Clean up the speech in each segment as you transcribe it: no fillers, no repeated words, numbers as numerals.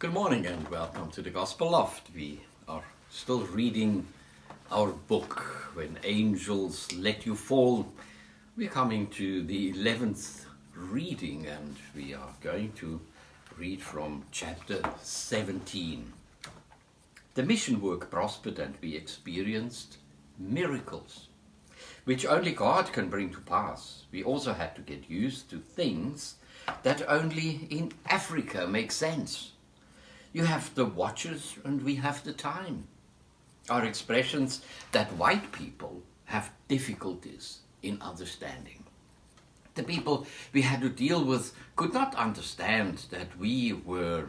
Good morning and welcome to the Gospel Loft. We are still reading our book, When Angels Let You Fall. We're coming to the 11th reading and we are going to read from chapter 17. The mission work prospered and we experienced miracles, which only God can bring to pass. We also had to get used to things that only in Africa make sense. You have the watches and we have the time. Are expressions that white people have difficulties in understanding. The people we had to deal with could not understand that we were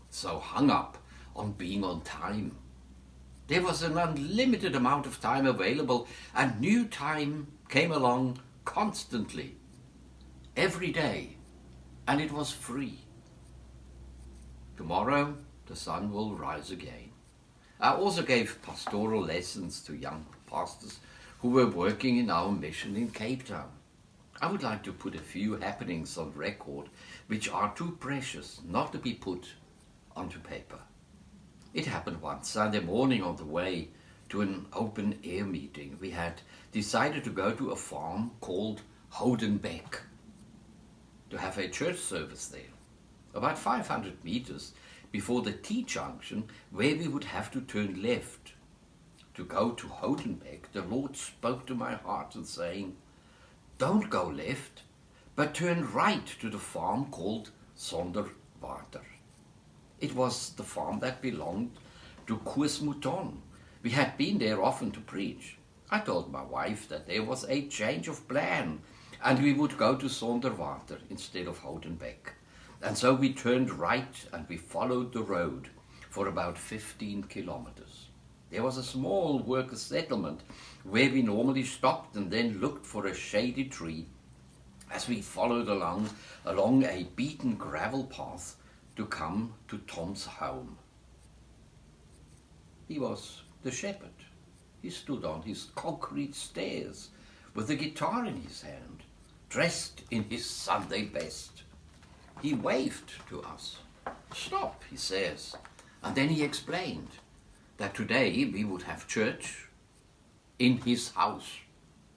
so hung up on being on time. There was an unlimited amount of time available and new time came along constantly, every day, and it was free. Tomorrow, the sun will rise again. I also gave pastoral lessons to young pastors who were working in our mission in Cape Town. I would like to put a few happenings on record which are too precious not to be put onto paper. It happened one Sunday morning on the way to an open air meeting. We had decided to go to a farm called Hodenbeck to have a church service there. About 500 meters before the T-junction, where we would have to turn left. To go to Hodenbeck, the Lord spoke to my heart and saying, "Don't go left, but turn right to the farm called Sonderwater." It was the farm that belonged to Koos Mouton. We had been there often to preach. I told my wife that there was a change of plan and we would go to Sonderwater instead of Hodenbeck. And so we turned right and we followed the road for about 15 kilometers. There was a small worker settlement where we normally stopped and then looked for a shady tree as we followed along a beaten gravel path to come to Tom's home. He was the shepherd. He stood on his concrete stairs with a guitar in his hand, dressed in his Sunday best. He waved to us. "Stop," he says. And then he explained that today we would have church in his house.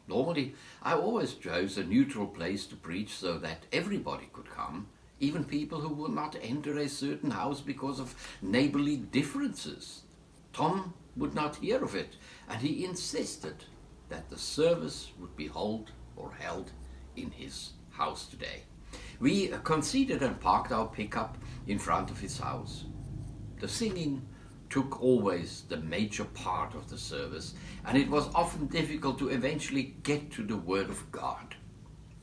Normally, I always chose a neutral place to preach so that everybody could come, even people who would not enter a certain house because of neighborly differences. Tom would not hear of it, and he insisted that the service would be held in his house today. We conceded and parked our pickup in front of his house. The singing took always the major part of the service, and it was often difficult to eventually get to the Word of God.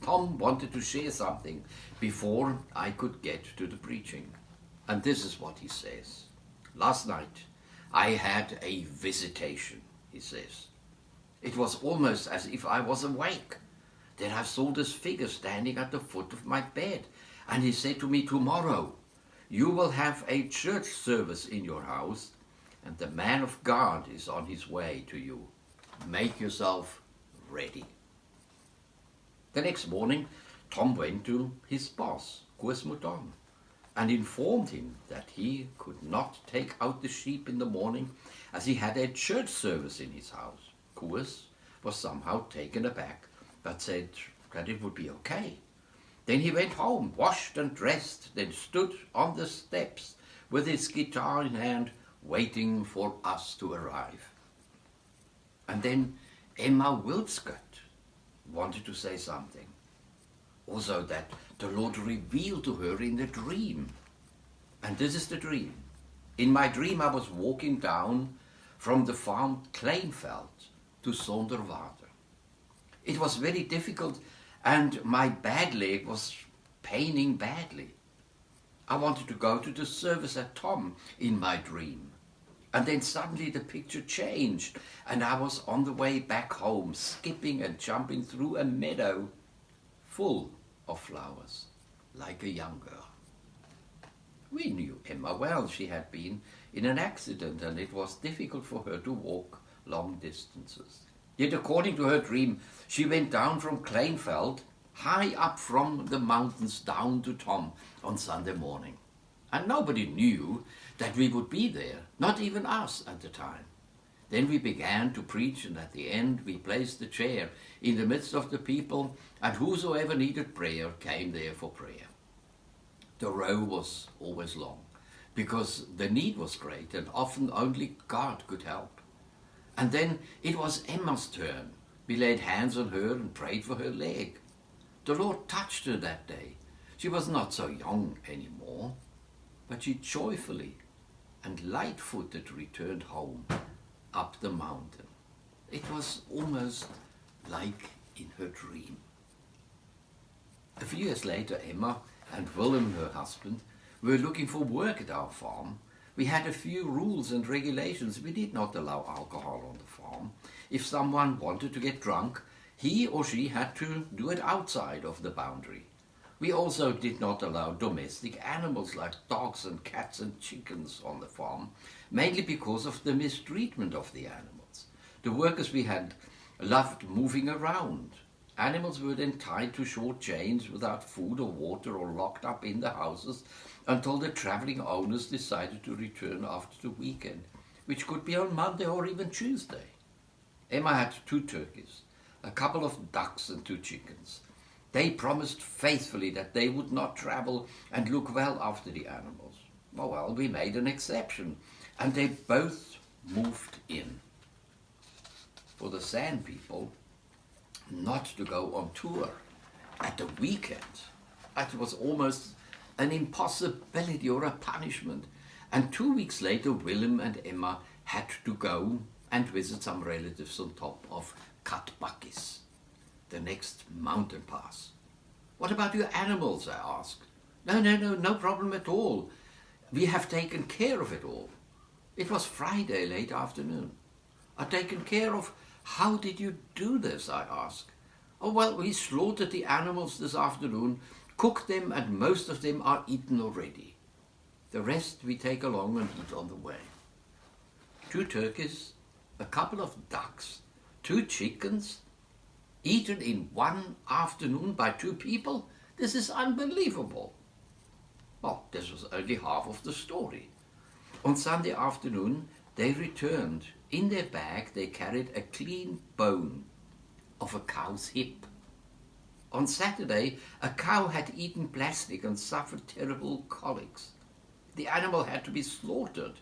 Tom wanted to share something before I could get to the preaching. And this is what he says. "Last night I had a visitation," he says. "It was almost as if I was awake. Then I saw this figure standing at the foot of my bed, and he said to me, 'Tomorrow you will have a church service in your house, and the man of God is on his way to you. Make yourself ready.'" The next morning, Tom went to his boss, Koos Mouton, and informed him that he could not take out the sheep in the morning as he had a church service in his house. Koos was somehow taken aback, but said that it would be okay. Then he went home, washed and dressed, then stood on the steps with his guitar in hand, waiting for us to arrive. And then Emma Wildscott wanted to say something. Also that the Lord revealed to her in a dream. And this is the dream. In my dream I was walking down from the farm Kleinveld to Sonderwater. It was very difficult and my bad leg was paining badly. I wanted to go to the service at Tom in my dream. And then suddenly the picture changed and I was on the way back home, skipping and jumping through a meadow full of flowers, like a young girl. We knew Emma well. She had been in an accident and it was difficult for her to walk long distances. Yet according to her dream, she went down from Kleinveld, high up from the mountains down to Tom on Sunday morning. And nobody knew that we would be there, not even us at the time. Then we began to preach, and at the end we placed the chair in the midst of the people, and whosoever needed prayer came there for prayer. The row was always long, because the need was great, and often only God could help. And then it was Emma's turn. We laid hands on her and prayed for her leg. The Lord touched her that day. She was not so young anymore, but she joyfully and light-footed returned home up the mountain. It was almost like in her dream. A few years later, Emma and Willem, her husband, were looking for work at our farm. We had a few rules and regulations. We did not allow alcohol on the farm. If someone wanted to get drunk, he or she had to do it outside of the boundary. We also did not allow domestic animals like dogs and cats and chickens on the farm, mainly because of the mistreatment of the animals. The workers we had loved moving around. Animals were then tied to short chains without food or water or locked up in the houses until the traveling owners decided to return after the weekend, which could be on Monday or even Tuesday. Emma had 2 turkeys, a couple of ducks and 2 chickens. They promised faithfully that they would not travel and look well after the animals. Oh well, we made an exception, and they both moved in. For the Sand people not to go on tour at the weekend, it was almost an impossibility or a punishment. And 2 weeks later, Willem and Emma had to go and visit some relatives on top of Katbakis, the next mountain pass. What about your animals? I asked. No problem at all. We have taken care of it all. It was Friday late afternoon. Taken care of? How did you do this? I asked. Oh, well, we slaughtered the animals this afternoon, cooked them, and most of them are eaten already. The rest we take along and eat on the way. 2 turkeys, a couple of ducks, 2 chickens, eaten in one afternoon by 2 people? This is unbelievable. Well, this was only half of the story. On Sunday afternoon, they returned. In their bag, they carried a clean bone of a cow's hip. On Saturday, a cow had eaten plastic and suffered terrible colics. The animal had to be slaughtered,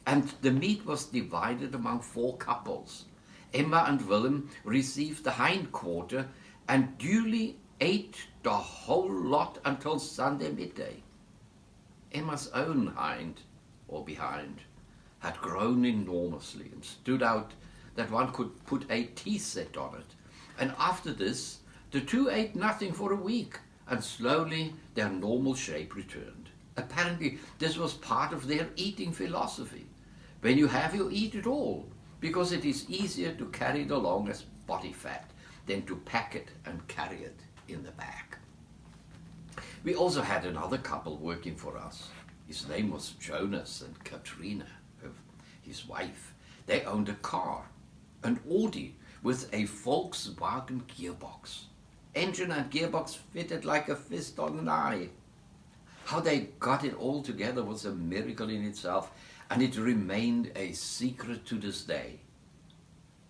and the meat was divided among 4 couples. Emma and Willem received the hind quarter and duly ate the whole lot until Sunday midday. Emma's own hind, or behind, had grown enormously and stood out that one could put a tea set on it. And after this, the 2 ate nothing for a week, and slowly their normal shape returned. Apparently, this was part of their eating philosophy. When you have, you eat it all, because it is easier to carry it along as body fat than to pack it and carry it in the bag. We also had another couple working for us. His name was Jonas and Katrina, his wife. They owned a car, an Audi with a Volkswagen gearbox. Engine and gearbox fitted like a fist on an eye. How they got it all together was a miracle in itself, and it remained a secret to this day.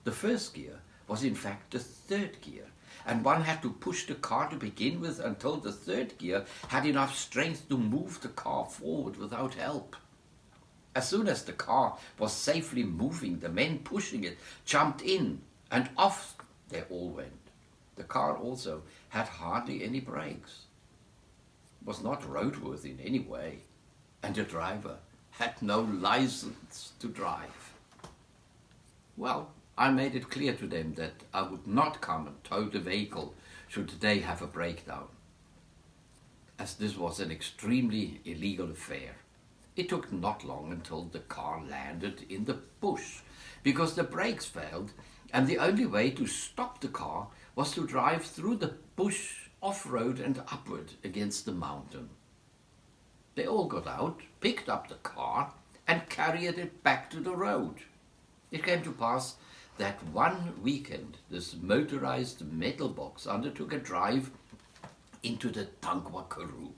The first gear was in fact the 3rd gear, and one had to push the car to begin with until the 3rd gear had enough strength to move the car forward without help. As soon as the car was safely moving, the men pushing it jumped in, and off they all went. The car also had hardly any brakes. It was not roadworthy in any way, and the driver had no license to drive. Well, I made it clear to them that I would not come and tow the vehicle should they have a breakdown, as this was an extremely illegal affair. It took not long until the car landed in the bush, because the brakes failed, and the only way to stop the car was to drive through the bush off-road and upward against the mountain. They all got out, picked up the car, and carried it back to the road. It came to pass that one weekend this motorized metal box undertook a drive into the Tangwa Karoo.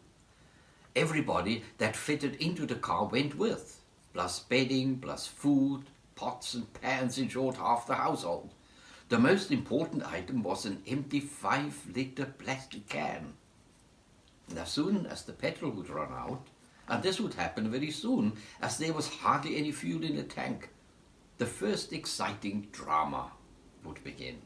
Everybody that fitted into the car went with, plus bedding, plus food, pots and pans, in short, half the household. The most important item was an empty 5-liter plastic can. And as soon as the petrol would run out, and this would happen very soon, as there was hardly any fuel in the tank, the first exciting drama would begin.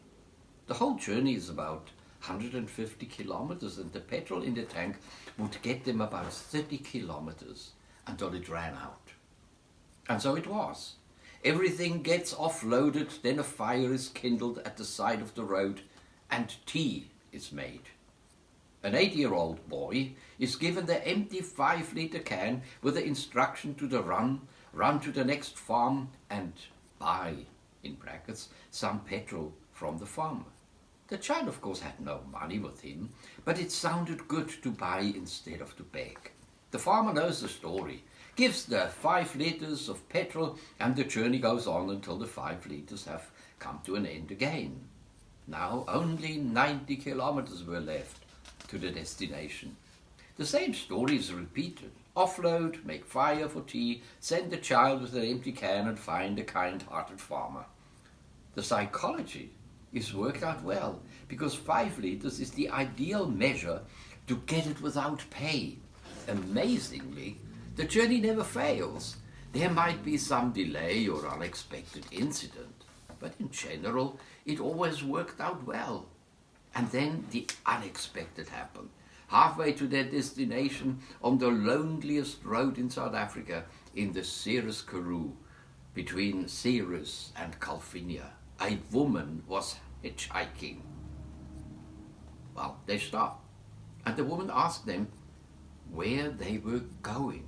The whole journey is about 150 kilometers, and the petrol in the tank would get them about 30 kilometers until it ran out. And so it was. Everything gets offloaded, then a fire is kindled at the side of the road, and tea is made. An 8-year-old boy is given the empty 5-liter can with the instruction to run to the next farm and buy, in brackets, some petrol from the farmer. The child, of course, had no money with him, but it sounded good to buy instead of to beg. The farmer knows the story, gives the 5 liters of petrol, and the journey goes on until the 5 liters have come to an end again. Now only 90 kilometers were left to the destination. The same story is repeated. Offload, make fire for tea, send the child with an empty can, and find a kind-hearted farmer. The psychology is worked out well, because 5 liters is the ideal measure to get it without pay. Amazingly, the journey never fails. There might be some delay or unexpected incident, but in general, it always worked out well. And then the unexpected happened. Halfway to their destination, on the loneliest road in South Africa, in the Ceres Karoo, between Ceres and Calvinia, a woman was hitchhiking. Well, they stopped, and the woman asked them where they were going.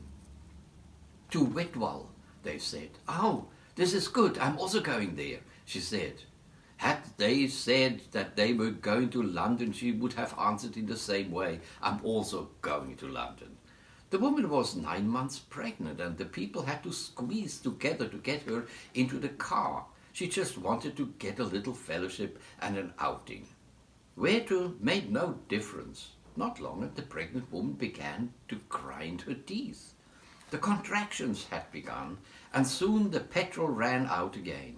To Whitwell, they said. Oh, this is good, I'm also going there, she said. Had they said that they were going to London, she would have answered in the same way, I'm also going to London. The woman was 9 months pregnant, and the people had to squeeze together to get her into the car. She just wanted to get a little fellowship and an outing. Where to made no difference. Not long, and the pregnant woman began to grind her teeth. The contractions had begun, and soon the petrol ran out again.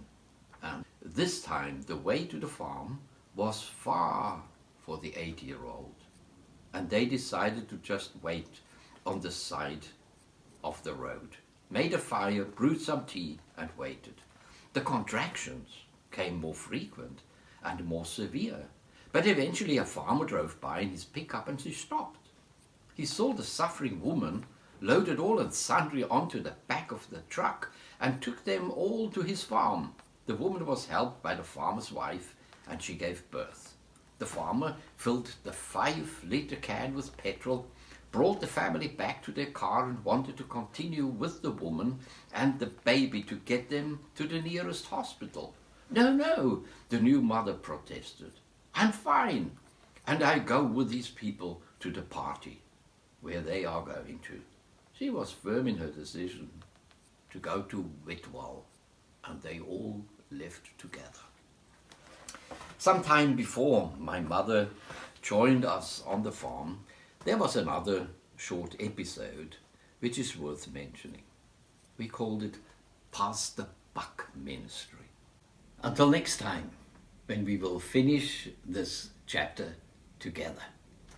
And this time the way to the farm was far for the 8-year-old, and they decided to just wait on the side of the road, made a fire, brewed some tea, and waited. The contractions came more frequent and more severe, but eventually a farmer drove by in his pickup and he stopped. He saw the suffering woman, loaded all and sundry onto the back of the truck, and took them all to his farm. The woman was helped by the farmer's wife, and she gave birth. The farmer filled the 5-liter can with petrol, brought the family back to their car, and wanted to continue with the woman and the baby to get them to the nearest hospital. No, no, the new mother protested. I'm fine, and I go with these people to the party where they are going to. She was firm in her decision to go to Whitwell, and they all lived together. Some time before my mother joined us on the farm, there was another short episode which is worth mentioning. We called it Pass the Buck Ministry. Until next time, when we will finish this chapter together.